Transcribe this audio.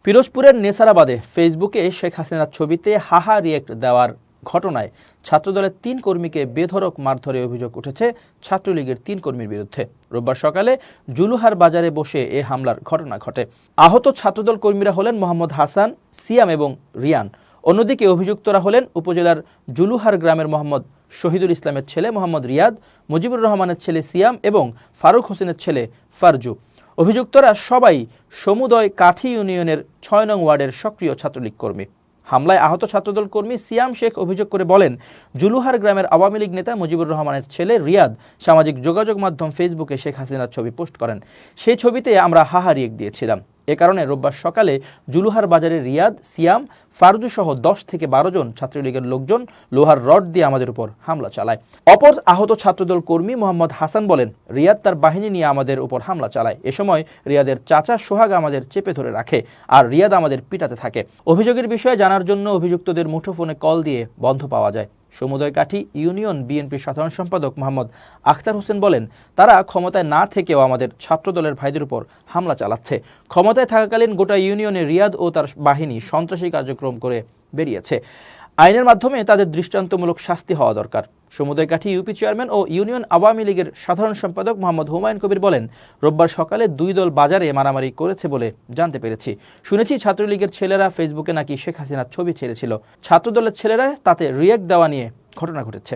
পিরোজপুরের নেসারাবাদে ফেসবুকে শেখ হাসিনার ছবিতে হাহা রিয়েক্ট দেওয়ার ঘটনায় ছাত্রদলের ৩ কর্মীকে বেধড়ক মারধরে অভিযোগ উঠেছে ছাত্রলীগের ৩ কর্মীর বিরুদ্ধে। রোববার সকালে জুলুহার বাজারে বসে এ হামলার ঘটনা ঘটে। আহত ছাত্রদল কর্মীরা হলেন মোহাম্মদ হাসান, সিয়াম এবং রিয়ান। অন্যদিকে অভিযুক্তরা হলেন উপজেলার জুলুহার গ্রামের মোহাম্মদ শহীদুল ইসলামের ছেলে মোহাম্মদ রিয়াদ, মুজিবুর রহমানের ছেলে সিয়াম এবং ফারুক হোসেনের ছেলে ফারজু। অভিযুক্তরা সবাই সমুদয় কাঠি ইউনিয়নের ৬ নং ওয়ার্ডের সক্রিয় ছাত্রলীগ কর্মী। হামলায় আহত ছাত্রদল কর্মী সিয়াম শেখ অভিযোগ করে বলেন, জুলুহার গ্রামের আওয়ামী লীগ নেতা মুজিবুর রহমানের ছেলে রিয়াদ সামাজিক যোগাযোগ মাধ্যম ফেসবুকে শেখ হাসিনার ছবি পোস্ট করেন। সেই ছবিতে আমরা হাহা রিয়েক্ট দিয়েছিলাম। এ কারণে রোববার সকালে জুলুহার বাজারে রিয়াদ, সিয়াম, ফারজু সহ ১০ থেকে ১২ জন ছাত্রলীগের লোকজন লোহার রড দিয়ে আমাদের উপর হামলা চালায়। অপর আহত ছাত্রদল কর্মী মোহাম্মদ হাসান বলেন, রিয়াদ তার বাহিনী নিয়ে আমাদের উপর হামলা চালায়। এ সময় রিয়াদের চাচা সোহাগ আমাদের চেপে ধরে রাখে আর রিয়াদ আমাদের পিটাতে থাকে। অভিযোগের বিষয়ে জানার জন্য অভিযুক্তদের মুঠোফোনে কল দিয়ে বন্ধ পাওয়া যায়। সমুদয় কাঠি ইউনিয়ন বিএনপির সাধারণ সম্পাদক মোহাম্মদ আখতার হোসেন বলেন, তারা ক্ষমতায় না থেকেও আমাদের ছাত্রদলের ভাইদের উপর হামলা চালাচ্ছে। ক্ষমতায় থাকাকালীন গোটা ইউনিয়নে রিয়াদ ও তার বাহিনী সন্ত্রাসী কার্যক্রম করে বেরিয়েছে। আইনের মাধ্যমে তাদের দৃষ্টান্তমূলক শাস্তি হওয়া দরকার। সমুদয় কাঠি ইউপি চেয়ারম্যান ও ইউনিয়ন আওয়ামী লীগের সাধারণ সম্পাদক মোহাম্মদ হুমায়ুন কবির বলেন, রোববার সকালে ২ দল বাজারে মারামারি করেছে বলে জানতে পেরেছি। শুনেছি ছাত্রলীগের ছেলেরা ফেসবুকে নাকি শেখ হাসিনার ছবি ছেড়েছিল। ছাত্রদলের ছেলেরা তাতে রিয়েক্ট দেওয়া নিয়ে ঘটনা ঘটেছে।